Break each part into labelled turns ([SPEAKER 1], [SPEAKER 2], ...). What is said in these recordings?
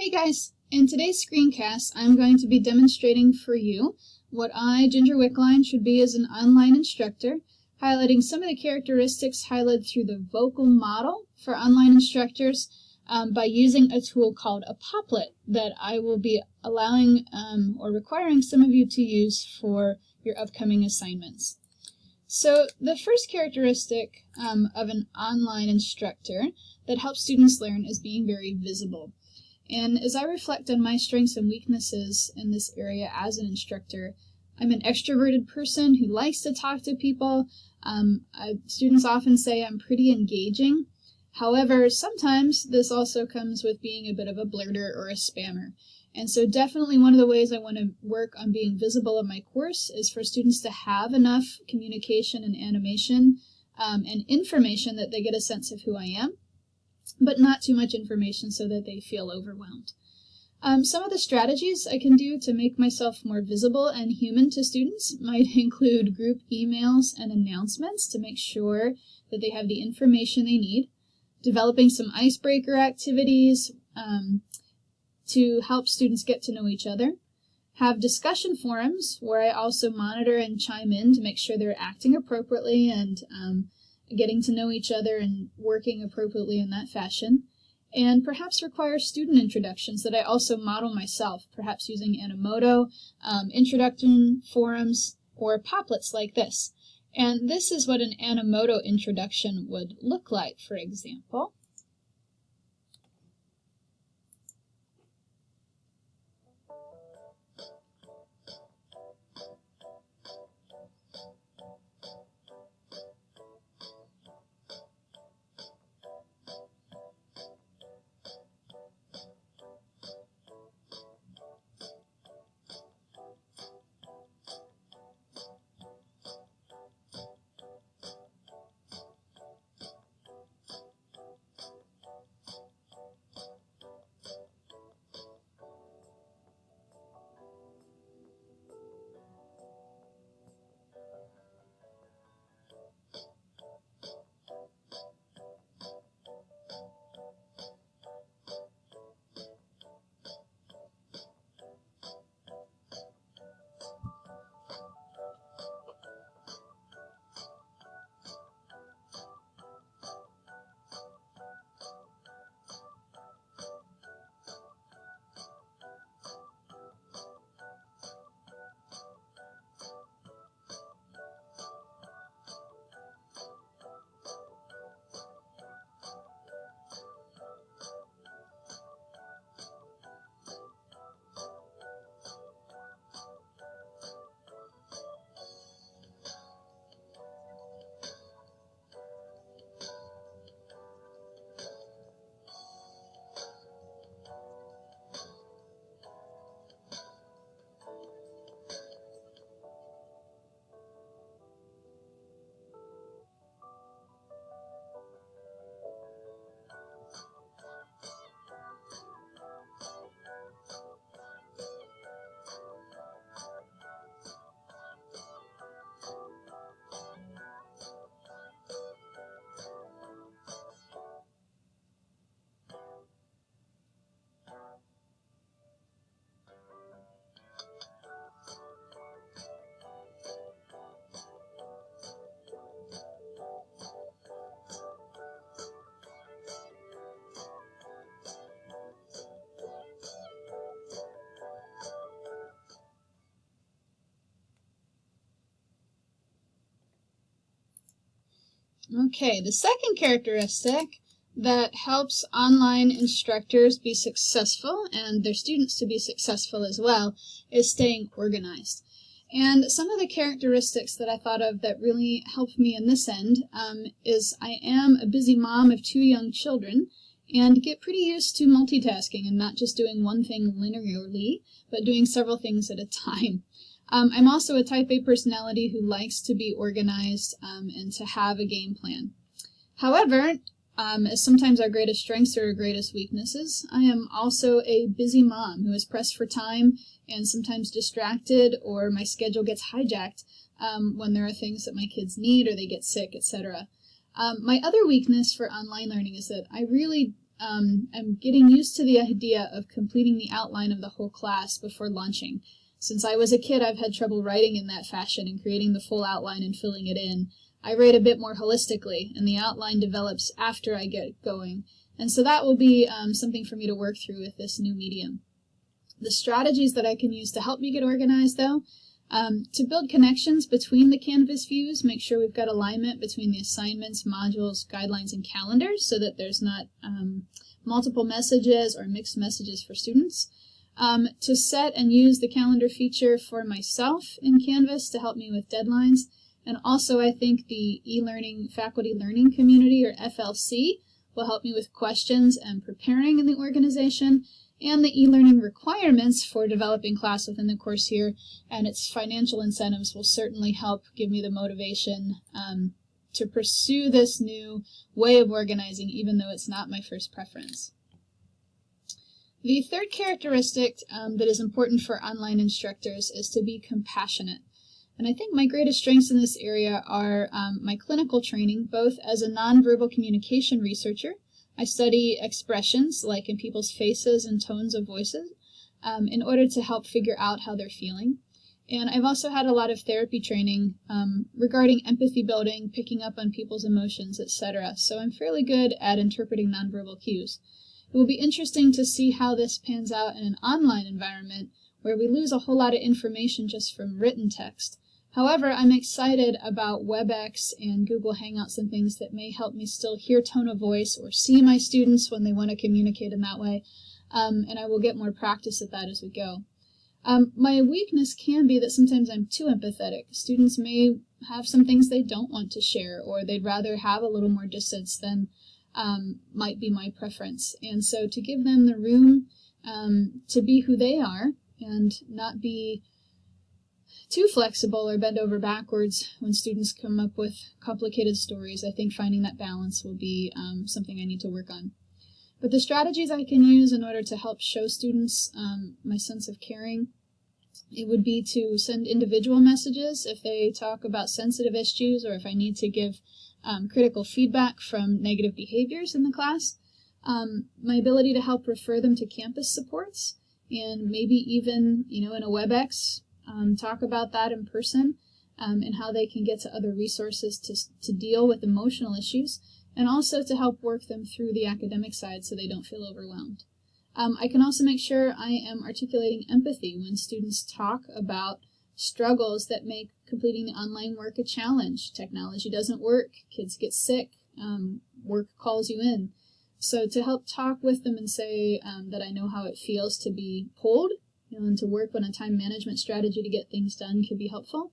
[SPEAKER 1] Hey guys, in today's screencast I'm going to be demonstrating for you what I, Ginger Wickline, should be as an online instructor, highlighting some of the characteristics highlighted through the vocal model for online instructors by using a tool called a Poplet that I will be allowing or requiring some of you to use for your upcoming assignments. So the first characteristic of an online instructor that helps students learn is being very visible. And as I reflect on my strengths and weaknesses in this area as an instructor, I'm an extroverted person who likes to talk to people. Students often say I'm pretty engaging. However, sometimes this also comes with being a bit of a blurter or a spammer. And so definitely one of the ways I want to work on being visible in my course is for students to have enough communication and animation and information that they get a sense of who I am, but not too much information so that they feel overwhelmed. Some of the strategies I can do to make myself more visible and human to students might include group emails and announcements to make sure that they have the information they need, developing some icebreaker activities to help students get to know each other, have discussion forums where I also monitor and chime in to make sure they're acting appropriately and getting to know each other and working appropriately in that fashion, and perhaps require student introductions that I also model myself, perhaps using Animoto, introduction forums, or Poplets like this. And this is what an Animoto introduction would look like, for example. Okay, the second characteristic that helps online instructors be successful and their students to be successful as well is staying organized. And some of the characteristics that I thought of that really helped me in this end is I am a busy mom of 2 young children and get pretty used to multitasking and not just doing one thing linearly, but doing several things at a time. I'm also a type A personality who likes to be organized and to have a game plan. However, as sometimes our greatest strengths are our greatest weaknesses, I am also a busy mom who is pressed for time and sometimes distracted, or my schedule gets hijacked when there are things that my kids need or they get sick, etc. My other weakness for online learning is that I really I'm getting used to the idea of completing the outline of the whole class before launching. Since I was a kid, I've had trouble writing in that fashion and creating the full outline and filling it in. I write a bit more holistically, and the outline develops after I get going. And so that will be something for me to work through with this new medium. The strategies that I can use to help me get organized, though, to build connections between the Canvas views, make sure we've got alignment between the assignments, modules, guidelines, and calendars so that there's not multiple messages or mixed messages for students. To set and use the calendar feature for myself in Canvas to help me with deadlines. And also I think the e-learning faculty learning community, or FLC, will help me with questions and preparing in the organization, and the e-learning requirements for developing class within the course here and its financial incentives will certainly help give me the motivation to pursue this new way of organizing, even though it's not my first preference. The third characteristic that is important for online instructors is to be compassionate. And I think my greatest strengths in this area are my clinical training, both as a nonverbal communication researcher. I study expressions, like in people's faces and tones of voices, in order to help figure out how they're feeling. And I've also had a lot of therapy training regarding empathy building, picking up on people's emotions, etc. So I'm fairly good at interpreting nonverbal cues. It will be interesting to see how this pans out in an online environment where we lose a whole lot of information just from written text. However, I'm excited about WebEx and Google Hangouts and things that may help me still hear tone of voice or see my students when they want to communicate in that way, and I will get more practice at that as we go. My weakness can be that sometimes I'm too empathetic. Students may have some things they don't want to share, or they'd rather have a little more distance than might be my preference. And so to give them the room to be who they are and not be too flexible or bend over backwards when students come up with complicated stories, I think finding that balance will be something I need to work on. But the strategies I can use in order to help show students my sense of caring, it would be to send individual messages if they talk about sensitive issues or if I need to give critical feedback from negative behaviors in the class. My ability to help refer them to campus supports, and maybe even, in a WebEx, talk about that in person and how they can get to other resources to deal with emotional issues, and also to help work them through the academic side so they don't feel overwhelmed. I can also make sure I am articulating empathy when students talk about struggles that make completing the online work a challenge. Technology doesn't work, kids get sick, work calls you in. So to help talk with them and say that I know how it feels to be pulled, and to work on a time management strategy to get things done could be helpful.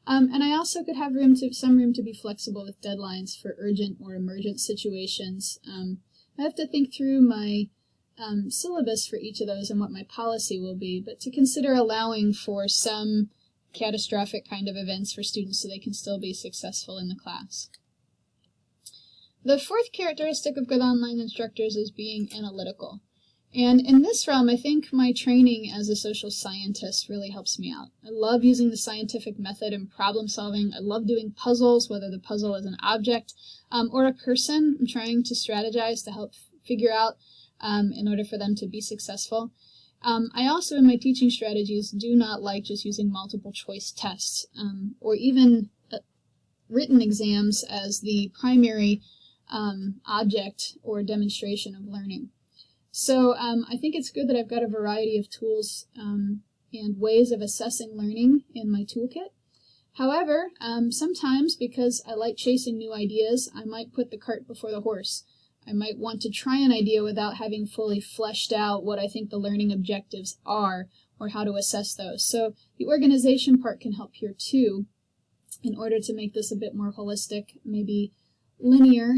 [SPEAKER 1] And I also could have some room to be flexible with deadlines for urgent or emergent situations. I have to think through my syllabus for each of those and what my policy will be, but to consider allowing for some catastrophic kind of events for students so they can still be successful in the class. The fourth characteristic of good online instructors is being analytical. And in this realm, I think my training as a social scientist really helps me out. I love using the scientific method in problem solving. I love doing puzzles, whether the puzzle is an object or a person. I'm trying to strategize to help figure out in order for them to be successful. I also, in my teaching strategies, do not like just using multiple choice tests or even written exams as the primary object or demonstration of learning. So I think it's good that I've got a variety of tools and ways of assessing learning in my toolkit. However, sometimes, because I like chasing new ideas, I might put the cart before the horse. I might want to try an idea without having fully fleshed out what I think the learning objectives are or how to assess those. So the organization part can help here too, in order to make this a bit more holistic, maybe linear,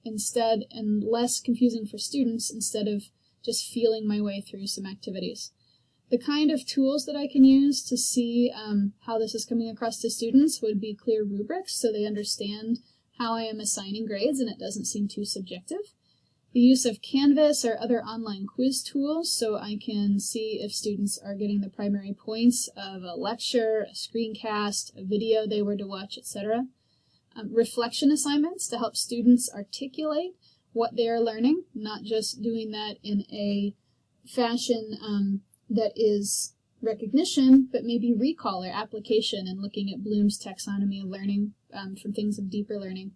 [SPEAKER 1] instead, and less confusing for students instead of just feeling my way through some activities. The kind of tools that I can use to see how this is coming across to students would be clear rubrics so they understand how I am assigning grades and it doesn't seem too subjective. The use of Canvas or other online quiz tools so I can see if students are getting the primary points of a lecture, a screencast, a video they were to watch, etc. Reflection assignments to help students articulate what they are learning, not just doing that in a fashion that is recognition, but maybe recall or application and looking at Bloom's taxonomy of learning for things of deeper learning.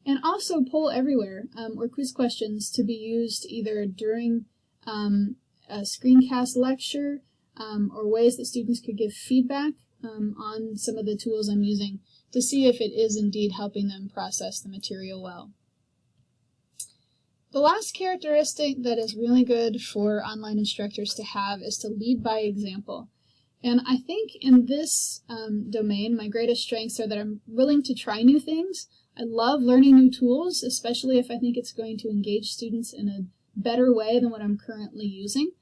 [SPEAKER 1] And also poll everywhere or quiz questions to be used either during a screencast lecture or ways that students could give feedback on some of the tools I'm using to see if it is indeed helping them process the material well. The last characteristic that is really good for online instructors to have is to lead by example. And I think in this domain, my greatest strengths are that I'm willing to try new things. I love learning new tools, especially if I think it's going to engage students in a better way than what I'm currently using.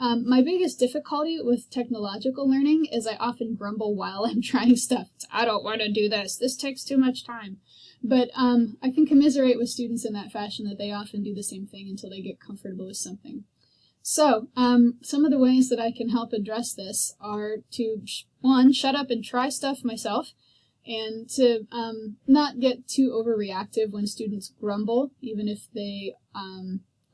[SPEAKER 1] My biggest difficulty with technological learning is I often grumble while I'm trying stuff. I don't want to do this. This takes too much time. But I can commiserate with students in that fashion that they often do the same thing until they get comfortable with something. So some of the ways that I can help address this are to, one, shut up and try stuff myself, and to not get too overreactive when students grumble, even if they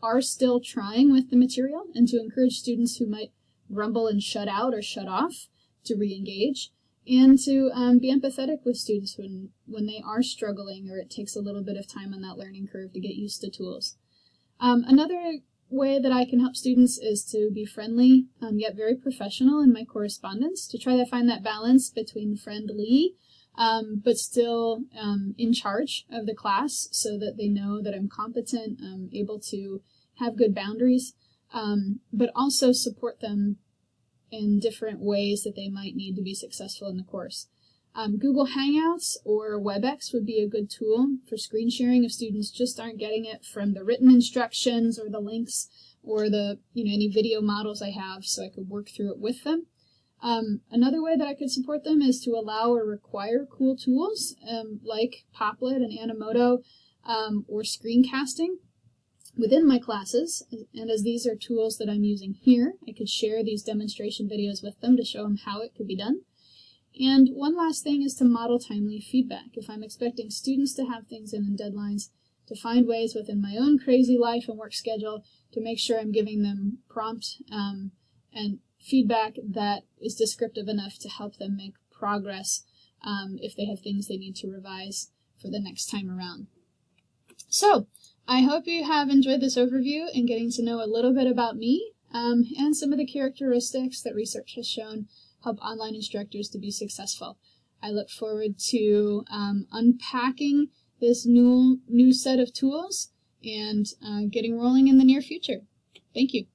[SPEAKER 1] are still trying with the material, and to encourage students who might grumble and shut out or shut off to re-engage, and to be empathetic with students when they are struggling or it takes a little bit of time on that learning curve to get used to tools. Another way that I can help students is to be friendly yet very professional in my correspondence, to try to find that balance between friendly but still in charge of the class so that they know that I'm competent, able to have good boundaries, but also support them in different ways that they might need to be successful in the course. Google Hangouts or WebEx would be a good tool for screen sharing if students just aren't getting it from the written instructions or the links or the any video models I have, so I could work through it with them. Another way that I could support them is to allow or require cool tools like Poplet and Animoto or screencasting within my classes, and as these are tools that I'm using here, I could share these demonstration videos with them to show them how it could be done. And one last thing is to model timely feedback. If I'm expecting students to have things in deadlines, to find ways within my own crazy life and work schedule to make sure I'm giving them prompt and feedback that is descriptive enough to help them make progress if they have things they need to revise for the next time around. So, I hope you have enjoyed this overview and getting to know a little bit about me and some of the characteristics that research has shown help online instructors to be successful. I look forward to unpacking this new set of tools and getting rolling in the near future. Thank you.